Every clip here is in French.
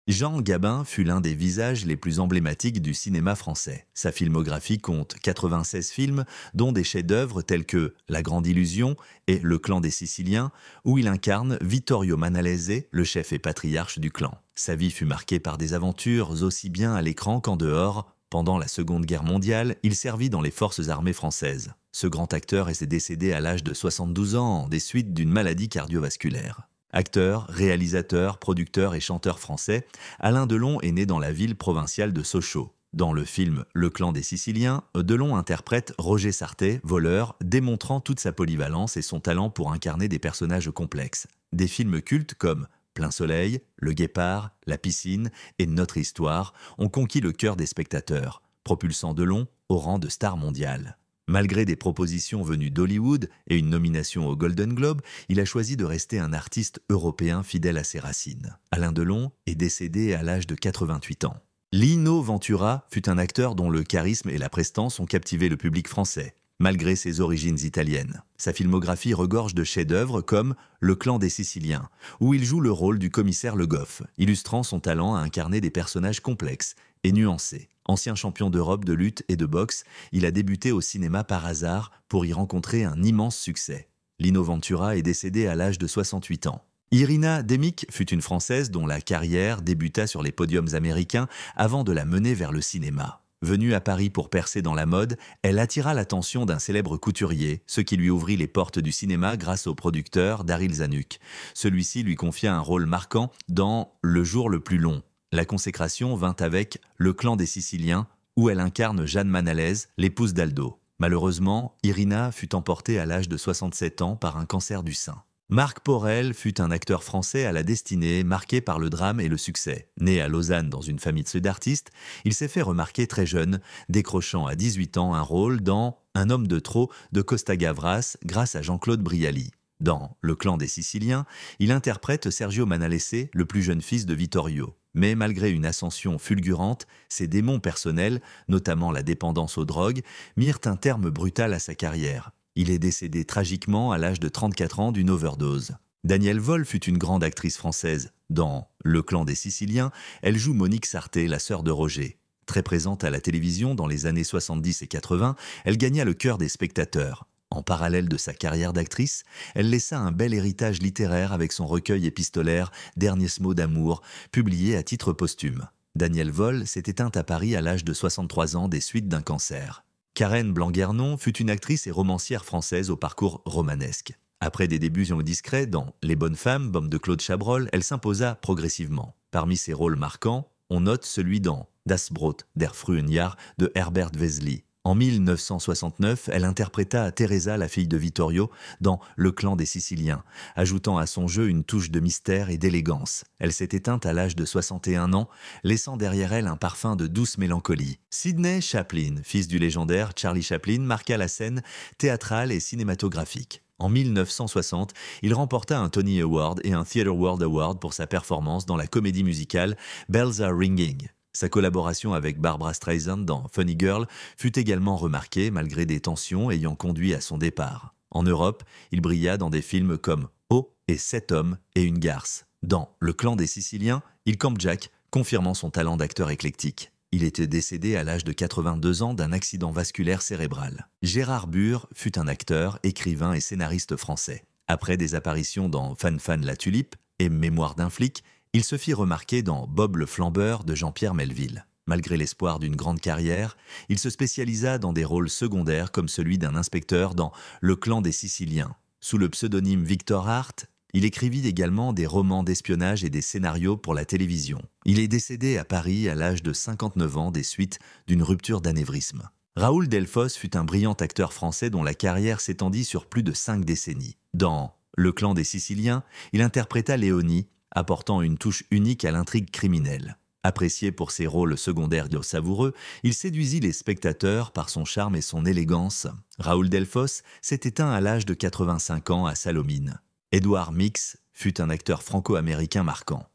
Jean Gabin fut l'un des visages les plus emblématiques du cinéma français. Sa filmographie compte 96 films, dont des chefs-d'œuvre tels que La Grande Illusion et Le Clan des Siciliens, où il incarne Vittorio Manalese, le chef et patriarche du clan. Sa vie fut marquée par des aventures aussi bien à l'écran qu'en dehors. Pendant la Seconde Guerre mondiale, il servit dans les forces armées françaises. Ce grand acteur est décédé à l'âge de 72 ans des suites d'une maladie cardiovasculaire. Acteur, réalisateur, producteur et chanteur français, Alain Delon est né dans la ville provinciale de Sochaux. Dans le film Le Clan des Siciliens, Delon interprète Roger Sartet, voleur, démontrant toute sa polyvalence et son talent pour incarner des personnages complexes. Des films cultes comme Plein Soleil, Le Guépard, La Piscine et Notre Histoire ont conquis le cœur des spectateurs, propulsant Delon au rang de star mondiale. Malgré des propositions venues d'Hollywood et une nomination au Golden Globe, il a choisi de rester un artiste européen fidèle à ses racines. Alain Delon est décédé à l'âge de 88 ans. Lino Ventura fut un acteur dont le charisme et la prestance ont captivé le public français, malgré ses origines italiennes. Sa filmographie regorge de chefs-d'œuvre comme Le Clan des Siciliens, où il joue le rôle du commissaire Le Goff, illustrant son talent à incarner des personnages complexes et nuancés. Ancien champion d'Europe de lutte et de boxe, il a débuté au cinéma par hasard pour y rencontrer un immense succès. Lino Ventura est décédé à l'âge de 68 ans. Irina Demick fut une Française dont la carrière débuta sur les podiums américains avant de la mener vers le cinéma. Venue à Paris pour percer dans la mode, elle attira l'attention d'un célèbre couturier, ce qui lui ouvrit les portes du cinéma grâce au producteur Daryl Zanuck. Celui-ci lui confia un rôle marquant dans Le Jour le plus long. La consécration vint avec Le Clan des Siciliens, où elle incarne Jeanne Manalese, l'épouse d'Aldo. Malheureusement, Irina fut emportée à l'âge de 67 ans par un cancer du sein. Marc Porel fut un acteur français à la destinée marquée par le drame et le succès. Né à Lausanne dans une famille d'artistes, il s'est fait remarquer très jeune, décrochant à 18 ans un rôle dans Un homme de trop de Costa Gavras grâce à Jean-Claude Brialy. Dans Le Clan des Siciliens, il interprète Sergio Manalese, le plus jeune fils de Vittorio. Mais malgré une ascension fulgurante, ses démons personnels, notamment la dépendance aux drogues, mirent un terme brutal à sa carrière. Il est décédé tragiquement à l'âge de 34 ans d'une overdose. Danielle Vol fut une grande actrice française. Dans Le Clan des Siciliens, elle joue Monique Sarté, la sœur de Roger. Très présente à la télévision dans les années 70 et 80, elle gagna le cœur des spectateurs. En parallèle de sa carrière d'actrice, elle laissa un bel héritage littéraire avec son recueil épistolaire Derniers mots d'amour, publié à titre posthume. Danielle Vol s'est éteinte à Paris à l'âge de 63 ans des suites d'un cancer. Karen Blanc-Guernon fut une actrice et romancière française au parcours romanesque. Après des débuts discrets dans Les Bonnes Femmes, Baume de Claude Chabrol, elle s'imposa progressivement. Parmi ses rôles marquants, on note celui dans Das Brot der frühen Jahr de Herbert Wesely. En 1969, elle interpréta Teresa, la fille de Vittorio, dans Le Clan des Siciliens, ajoutant à son jeu une touche de mystère et d'élégance. Elle s'est éteinte à l'âge de 61 ans, laissant derrière elle un parfum de douce mélancolie. Sidney Chaplin, fils du légendaire Charlie Chaplin, marqua la scène théâtrale et cinématographique. En 1960, il remporta un Tony Award et un Theatre World Award pour sa performance dans la comédie musicale Bells Are Ringing. Sa collaboration avec Barbra Streisand dans Funny Girl fut également remarquée malgré des tensions ayant conduit à son départ. En Europe, il brilla dans des films comme Oh et 7 hommes et une garce. Dans Le Clan des Siciliens, il campe Jack, confirmant son talent d'acteur éclectique. Il était décédé à l'âge de 82 ans d'un accident vasculaire cérébral. Gérard Bure fut un acteur, écrivain et scénariste français. Après des apparitions dans Fan Fan la Tulipe et Mémoire d'un flic, il se fit remarquer dans Bob le Flambeur de Jean-Pierre Melville. Malgré l'espoir d'une grande carrière, il se spécialisa dans des rôles secondaires comme celui d'un inspecteur dans Le Clan des Siciliens. Sous le pseudonyme Victor Hart, il écrivit également des romans d'espionnage et des scénarios pour la télévision. Il est décédé à Paris à l'âge de 59 ans des suites d'une rupture d'anévrisme. Raoul Delfos fut un brillant acteur français dont la carrière s'étendit sur plus de 5 décennies. Dans Le Clan des Siciliens, il interpréta Léonie, apportant une touche unique à l'intrigue criminelle. Apprécié pour ses rôles secondaires savoureux, il séduisit les spectateurs par son charme et son élégance. Raoul Delfos s'est éteint à l'âge de 85 ans à Salomine. Édouard Mix fut un acteur franco-américain marquant.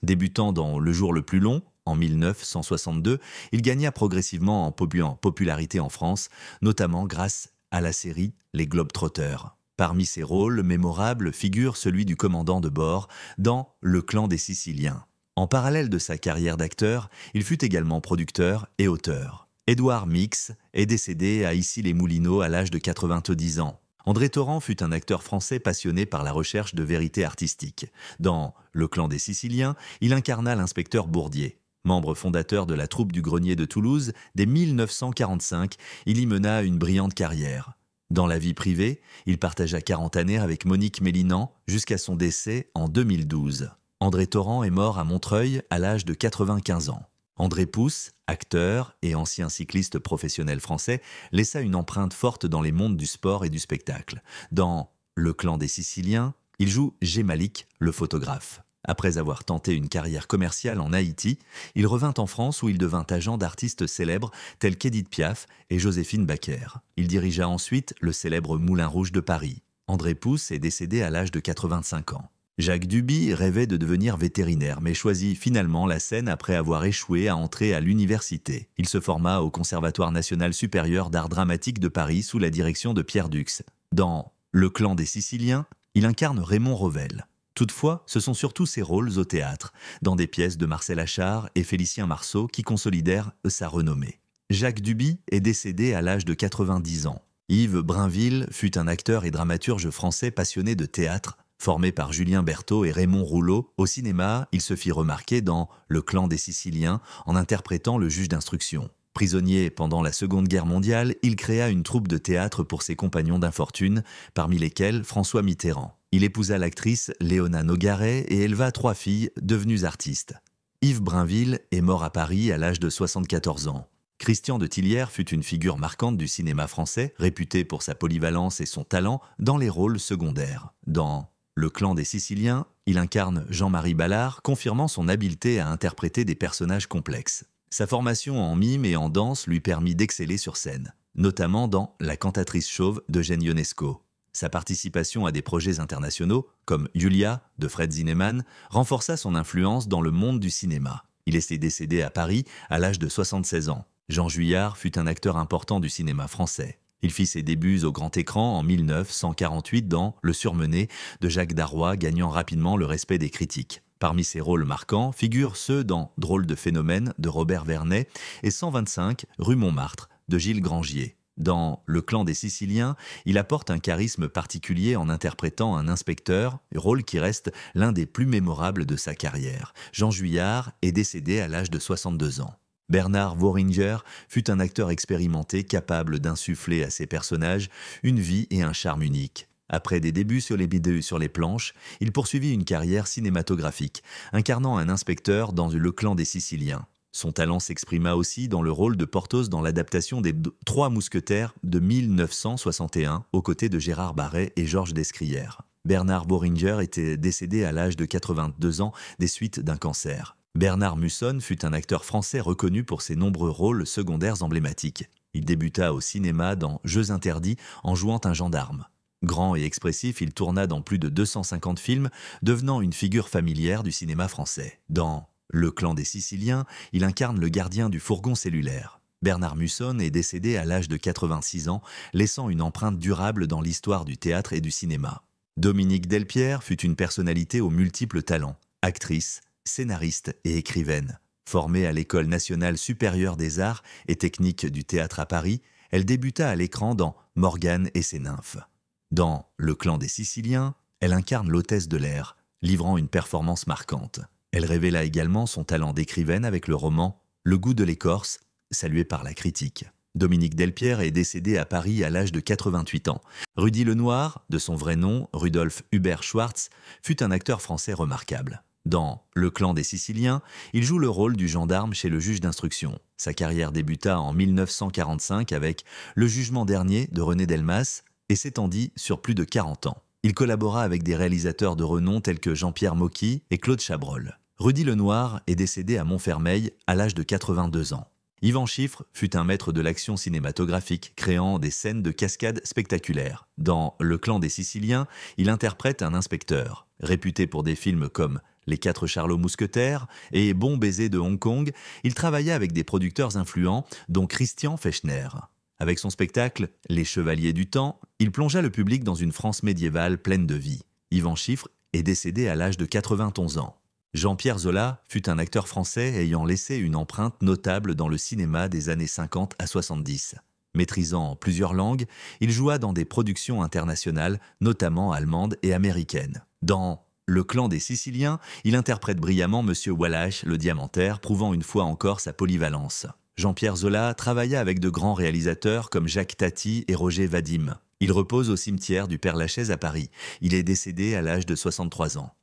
Débutant dans Le Jour le plus long, en 1962, il gagna progressivement en popularité en France, notamment grâce à la série Les Globetrotters. Parmi ses rôles mémorables figure celui du commandant de bord dans Le Clan des Siciliens. En parallèle de sa carrière d'acteur, il fut également producteur et auteur. Édouard Mix est décédé à Issy-les-Moulineaux à l'âge de 90 ans. André Torrent fut un acteur français passionné par la recherche de vérité artistique. Dans Le Clan des Siciliens, il incarna l'inspecteur Bourdier. Membre fondateur de la troupe du Grenier de Toulouse, dès 1945, il y mena une brillante carrière. Dans la vie privée, il partagea 40 années avec Monique Mélinan jusqu'à son décès en 2012. André Torrent est mort à Montreuil à l'âge de 95 ans. André Pousse, acteur et ancien cycliste professionnel français, laissa une empreinte forte dans les mondes du sport et du spectacle. Dans Le Clan des Siciliens, il joue G. Malik, le photographe. Après avoir tenté une carrière commerciale en Haïti, il revint en France où il devint agent d'artistes célèbres tels qu'Édith Piaf et Joséphine Baker. Il dirigea ensuite le célèbre Moulin Rouge de Paris. André Pousse est décédé à l'âge de 85 ans. Jacques Duby rêvait de devenir vétérinaire, mais choisit finalement la scène après avoir échoué à entrer à l'université. Il se forma au Conservatoire national supérieur d'art dramatique de Paris sous la direction de Pierre Dux. Dans Le Clan des Siciliens, il incarne Raymond Revel. Toutefois, ce sont surtout ses rôles au théâtre, dans des pièces de Marcel Achard et Félicien Marceau qui consolidèrent sa renommée. Jacques Duby est décédé à l'âge de 90 ans. Yves Brinville fut un acteur et dramaturge français passionné de théâtre. Formé par Julien Berthaud et Raymond Rouleau, au cinéma, il se fit remarquer dans Le Clan des Siciliens en interprétant le juge d'instruction. Prisonnier pendant la Seconde Guerre mondiale, il créa une troupe de théâtre pour ses compagnons d'infortune, parmi lesquels François Mitterrand. Il épousa l'actrice Léona Nogaret et éleva 3 filles devenues artistes. Yves Brinville est mort à Paris à l'âge de 74 ans. Christian de Tillières fut une figure marquante du cinéma français, réputé pour sa polyvalence et son talent dans les rôles secondaires. Dans Le Clan des Siciliens, il incarne Jean-Marie Ballard, confirmant son habileté à interpréter des personnages complexes. Sa formation en mime et en danse lui permit d'exceller sur scène, notamment dans La cantatrice chauve d'Eugène Ionesco. Sa participation à des projets internationaux, comme Julia de Fred Zinnemann, renforça son influence dans le monde du cinéma. Il est décédé à Paris à l'âge de 76 ans. Jean Juillard fut un acteur important du cinéma français. Il fit ses débuts au grand écran en 1948 dans Le Surmené de Jacques Darrois, gagnant rapidement le respect des critiques. Parmi ses rôles marquants figurent ceux dans Drôle de phénomène de Robert Vernet et 125 rue Montmartre de Gilles Grangier. Dans Le Clan des Siciliens, il apporte un charisme particulier en interprétant un inspecteur, rôle qui reste l'un des plus mémorables de sa carrière. Jean Juillard est décédé à l'âge de 62 ans. Bernard Worringer fut un acteur expérimenté capable d'insuffler à ses personnages une vie et un charme uniques. Après des débuts sur les planches, il poursuivit une carrière cinématographique, incarnant un inspecteur dans Le Clan des Siciliens. Son talent s'exprima aussi dans le rôle de Porthos dans l'adaptation des 3 Mousquetaires de 1961, aux côtés de Gérard Barret et Georges Descrières. Bernard Worringer était décédé à l'âge de 82 ans des suites d'un cancer. Bernard Musson fut un acteur français reconnu pour ses nombreux rôles secondaires emblématiques. Il débuta au cinéma dans Jeux interdits en jouant un gendarme. Grand et expressif, il tourna dans plus de 250 films, devenant une figure familière du cinéma français. Dans Le Clan des Siciliens, il incarne le gardien du fourgon cellulaire. Bernard Musson est décédé à l'âge de 86 ans, laissant une empreinte durable dans l'histoire du théâtre et du cinéma. Dominique Delpierre fut une personnalité aux multiples talents, actrice, scénariste et écrivaine. Formée à l'École nationale supérieure des arts et techniques du théâtre à Paris, elle débuta à l'écran dans Morgane et ses nymphes. Dans Le Clan des Siciliens, elle incarne l'hôtesse de l'air, livrant une performance marquante. Elle révéla également son talent d'écrivaine avec le roman Le goût de l'écorce, salué par la critique. Dominique Delpierre est décédé à Paris à l'âge de 88 ans. Rudy Lenoir, de son vrai nom, Rudolf Hubert Schwartz, fut un acteur français remarquable. Dans Le Clan des Siciliens, il joue le rôle du gendarme chez le juge d'instruction. Sa carrière débuta en 1945 avec Le jugement dernier de René Delmas et s'étendit sur plus de 40 ans. Il collabora avec des réalisateurs de renom tels que Jean-Pierre Mocky et Claude Chabrol. Rudy Lenoir est décédé à Montfermeil à l'âge de 82 ans. Yvan Chiffre fut un maître de l'action cinématographique, créant des scènes de cascades spectaculaires. Dans Le Clan des Siciliens, il interprète un inspecteur. Réputé pour des films comme Les 4 Charlots Mousquetaires et Bon baiser de Hong Kong, il travailla avec des producteurs influents, dont Christian Fechner. Avec son spectacle Les Chevaliers du Temps, il plongea le public dans une France médiévale pleine de vie. Yvan Chiffre est décédé à l'âge de 91 ans. Jean-Pierre Zola fut un acteur français ayant laissé une empreinte notable dans le cinéma des années 50 à 70. Maîtrisant plusieurs langues, il joua dans des productions internationales, notamment allemandes et américaines. Dans Le Clan des Siciliens, il interprète brillamment Monsieur Wallace, le diamantaire, prouvant une fois encore sa polyvalence. Jean-Pierre Zola travailla avec de grands réalisateurs comme Jacques Tati et Roger Vadim. Il repose au cimetière du Père-Lachaise à Paris. Il est décédé à l'âge de 63 ans.